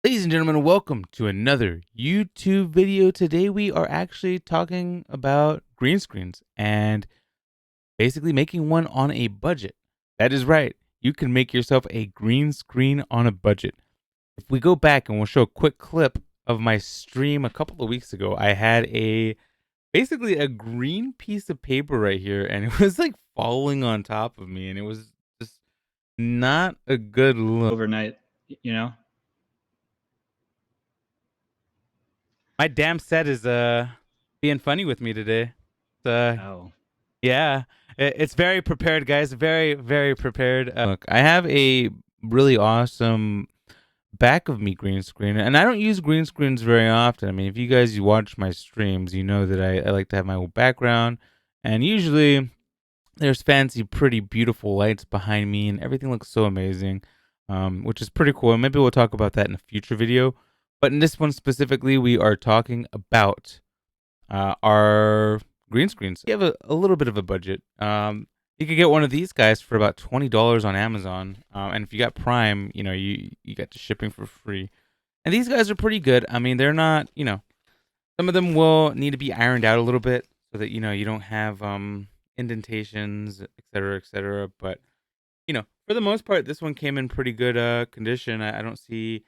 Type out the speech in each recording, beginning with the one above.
Ladies and gentlemen, welcome to another YouTube video. Today we are actually talking about green screens and basically making one on a budget. That is right. You can make yourself a green screen on a budget. If we go back and we'll show a quick clip of my stream a couple of weeks ago, I had basically a green piece of paper right here and it was like falling on top of me and it was just not a good look. Overnight, you know? My damn set is being funny with me today. Oh. Yeah, it's very prepared, guys. Very, very prepared. Look, I have a really awesome back of me green screen, and I don't use green screens very often. I mean, if you guys watch my streams, you know that I like to have my own background, and usually there's fancy, pretty, beautiful lights behind me, and everything looks so amazing, which is pretty cool. And maybe we'll talk about that in a future video. But in this one specifically, we are talking about our green screens. You have a little bit of a budget. You could get one of these guys for about $20 on Amazon, and if you got Prime, you get the shipping for free. And these guys are pretty good. I mean, they're not, some of them will need to be ironed out a little bit so that you don't have indentations, etc., etc. But for the most part, this one came in pretty good condition. I don't see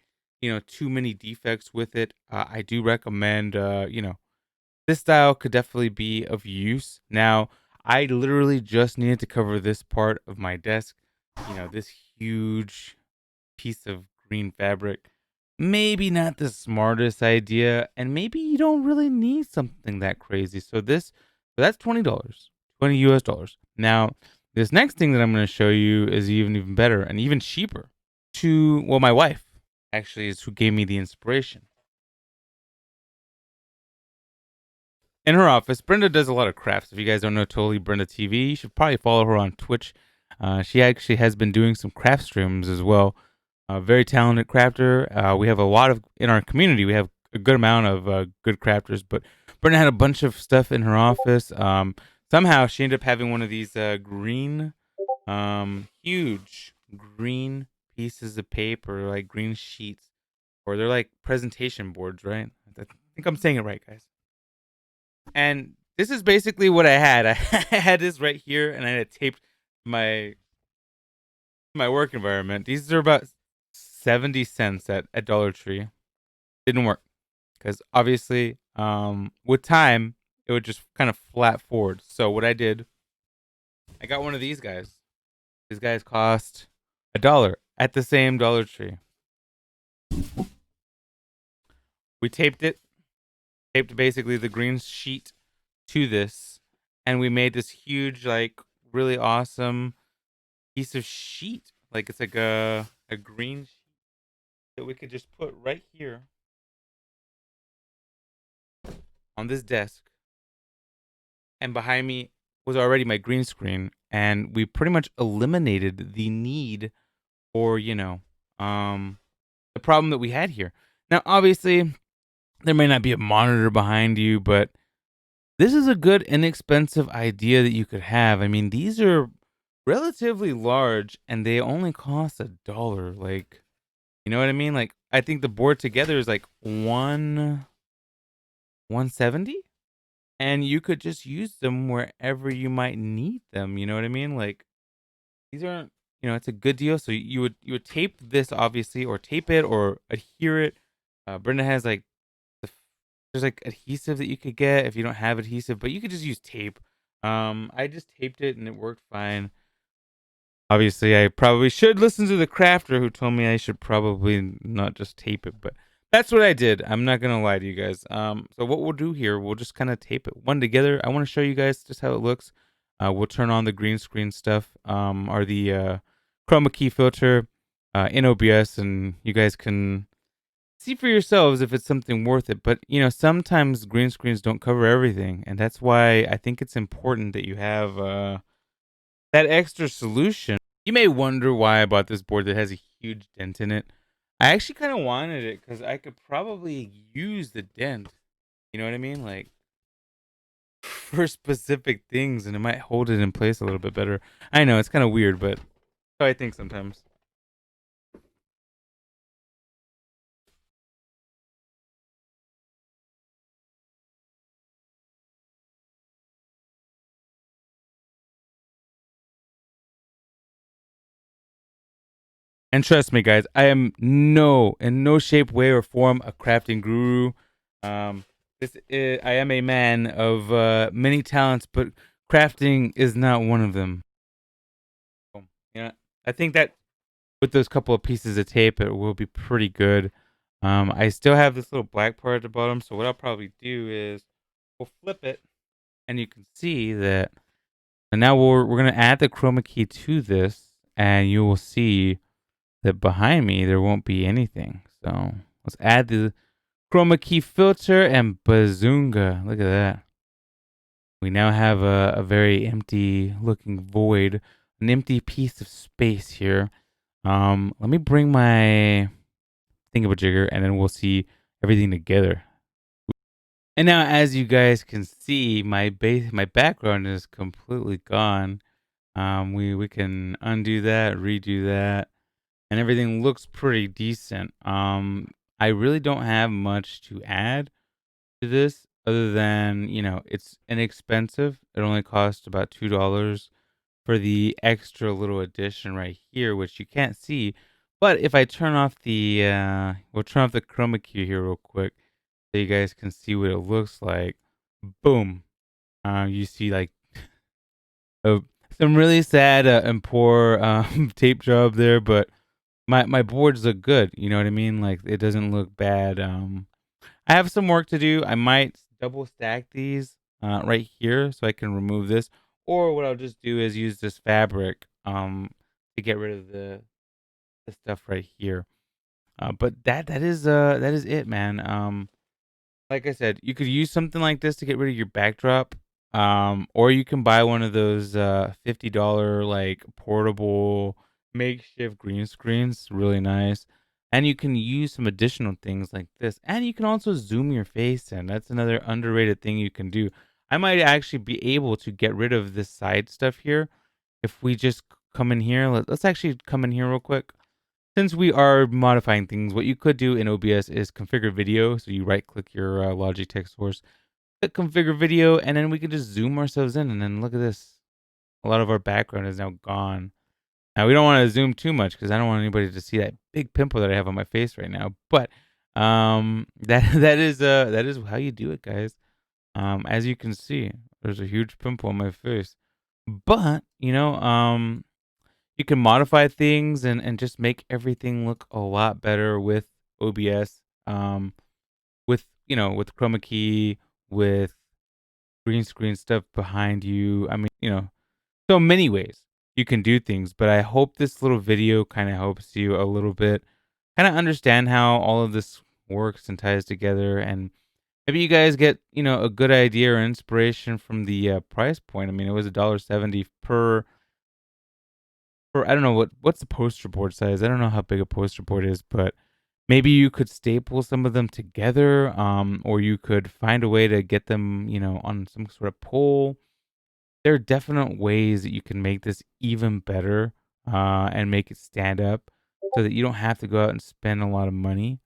too many defects with it. I do recommend this style could definitely be of use. Now, I literally just needed to cover this part of my desk, this huge piece of green fabric. Maybe not the smartest idea, and maybe you don't really need something that crazy. So that's $20, 20 US dollars. Now, this next thing that I'm going to show you is even better and even cheaper. My wife actually is who gave me the inspiration. In her office, Brenda does a lot of crafts. If you guys don't know Totally Brenda TV, you should probably follow her on Twitch. She actually has been doing some craft streams as well. Very talented crafter. We have a lot of in our community. We have a good amount of good crafters. But Brenda had a bunch of stuff in her office. Somehow she ended up having one of these green, huge green pieces of paper, like green sheets, or they're like presentation boards, right? I think I'm saying it right, guys. And this is basically what I had. I had this right here, and I had taped my work environment. These are about 70 cents at Dollar Tree. Didn't work because obviously, with time, it would just kind of flat forward. So what I did, I got one of these guys. These guys cost $1 at the same Dollar Tree. We taped basically the green sheet to this, and we made this huge, like, really awesome piece of sheet. Like it's like a green sheet that we could just put right here on this desk. And behind me was already my green screen, and we pretty much eliminated the need for, the problem that we had here. Now, obviously, there may not be a monitor behind you, but this is a good inexpensive idea that you could have. I mean, these are relatively large and they only cost $1. Like, you know what I mean? Like, I think the board together is like 170, and you could just use them wherever you might need them. You know what I mean? Like, these aren't, it's a good deal. So you would tape this obviously, or tape it, or adhere it. Brenda has like there's like adhesive that you could get if you don't have adhesive, but you could just use tape. I just taped it and it worked fine. Obviously, I probably should listen to the crafter who told me I should probably not just tape it, but that's what I did. I'm not gonna lie to you guys. So what we'll do here, we'll just kind of tape it one together. I want to show you guys just how it looks. We'll turn on the green screen stuff, or the chroma key filter in OBS, and you guys can see for yourselves if it's something worth it. But sometimes green screens don't cover everything, and that's why I think it's important that you have that extra solution. You may wonder why I bought this board that has a huge dent in it. I actually kind of wanted it because I could probably use the dent. You know what I mean? Like for specific things, and it might hold it in place a little bit better. I know it's kind of weird, but so I think sometimes. And trust me, guys, I am in no shape, way, or form a crafting guru. Um, I am a man of many talents, but crafting is not one of them. Yeah, I think that with those couple of pieces of tape, it will be pretty good. I still have this little black part at the bottom, so what I'll probably do is we'll flip it, and you can see that. And now we're gonna add the chroma key to this, and you will see that behind me there won't be anything. So let's add the chroma key filter and bazoonga. Look at that. We now have a very empty looking void, an empty piece of space here. Let me bring my thingamajigger and then we'll see everything together. And now as you guys can see, my background is completely gone. We can undo that, redo that, and everything looks pretty decent. I really don't have much to add to this other than, it's inexpensive. It only costs about $2 for the extra little addition right here, which you can't see. But if I turn off we'll turn off the chroma key here real quick so you guys can see what it looks like. Boom. You see like uh, some really sad and poor tape job there, but my boards look good. You know what I mean? Like it doesn't look bad. I have some work to do. I might double stack these right here so I can remove this. Or what I'll just do is use this fabric to get rid of the stuff right here. But that is it, man. Like I said, you could use something like this to get rid of your backdrop. Or you can buy one of those $50 like portable makeshift green screens. Really nice. And you can use some additional things like this. And you can also zoom your face in. That's another underrated thing you can do. I might actually be able to get rid of this side stuff here if we just come in here. Let's actually come in here real quick. Since we are modifying things, what you could do in OBS is configure video. So you right click your Logitech source, click configure video, and then we can just zoom ourselves in. And then look at this. A lot of our background is now gone. Now we don't want to zoom too much because I don't want anybody to see that big pimple that I have on my face right now. But that is how you do it, guys. As you can see, there's a huge pimple on my face. But you can modify things and just make everything look a lot better with OBS. With with chroma key, with green screen stuff behind you. I mean, so many ways you can do things, but I hope this little video kind of helps you a little bit kind of understand how all of this works and ties together, and maybe you guys get, a good idea or inspiration from the price point. I mean, it was $1.70 per I don't know what's the poster board size. I don't know how big a poster board is, but maybe you could staple some of them together, or you could find a way to get them, on some sort of pole. There are definite ways that you can make this even better, and make it stand up so that you don't have to go out and spend a lot of money.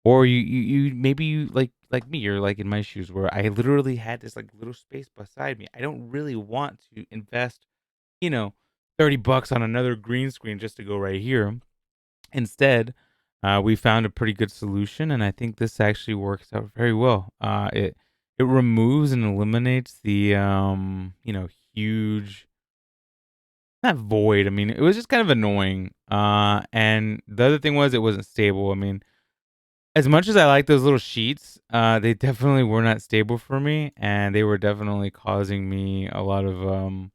Or you maybe you like me, you're like in my shoes where I literally had this like little space beside me. I don't really want to invest, you know, $30 on another green screen just to go right here. Instead, we found a pretty good solution, and I think this actually works out very well. It removes and eliminates the huge, not void. I mean, it was just kind of annoying. And the other thing was it wasn't stable. I mean, as much as I like those little sheets, they definitely were not stable for me, and they were definitely causing me a lot of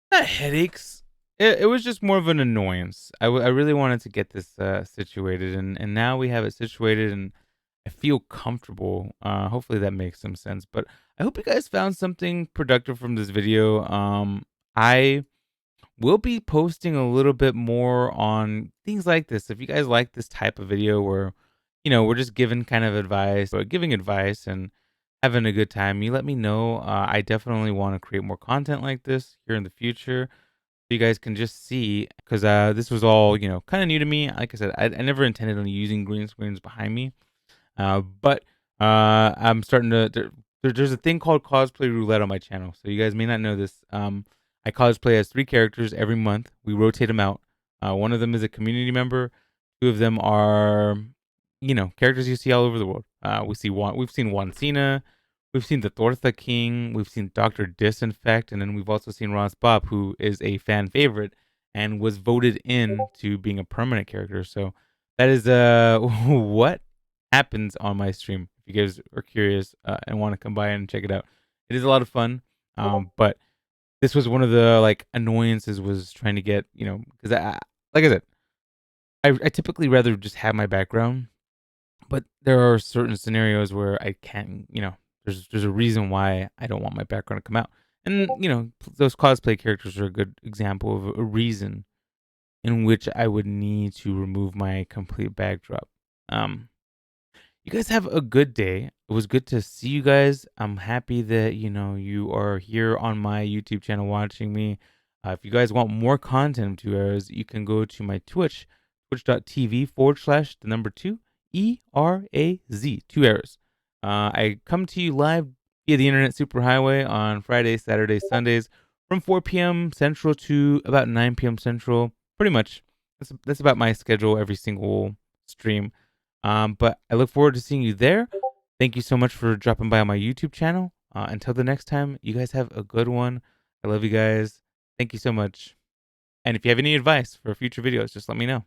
not headaches. It was just more of an annoyance. I really wanted to get this situated, and now we have it situated, and I feel comfortable. Hopefully that makes some sense. But I hope you guys found something productive from this video. I will be posting a little bit more on things like this. If you guys like this type of video where, we're just giving kind of advice or giving advice and having a good time, you let me know. I definitely want to create more content like this here in the future. So you guys can just see, because this was all, kind of new to me. Like I said, I never intended on using green screens behind me. But I'm starting to. There's a thing called cosplay roulette on my channel, so you guys may not know this. I cosplay as 3 characters every month. We rotate them out. One of them is a community member. Two of them are, characters you see all over the world. We've seen Juan Cena, we've seen the Torta King, we've seen Doctor Disinfect, and then we've also seen Ross Bob, who is a fan favorite and was voted in to being a permanent character. So that is what happens on my stream. If you guys are curious and want to come by and check it out, it is a lot of fun. But this was one of the like annoyances was trying to get because like I said, I typically rather just have my background, but there are certain scenarios where I can't. There's a reason why I don't want my background to come out, and those cosplay characters are a good example of a reason in which I would need to remove my complete backdrop. You guys have a good day. It was good to see you guys. I'm happy that you are here on my YouTube channel watching me. If you guys want more content of 2Eras, you can go to my Twitch, twitch.tv/the number 2 ERAZ 2Eras. I come to you live via the Internet Superhighway on Fridays, Saturdays, Sundays from 4 p.m. Central to about 9 p.m. Central. Pretty much. That's about my schedule every single stream. But I look forward to seeing you there. Thank you so much for dropping by on my YouTube channel. Until the next time, you guys have a good one. I love you guys. Thank you so much. And if you have any advice for future videos, just let me know.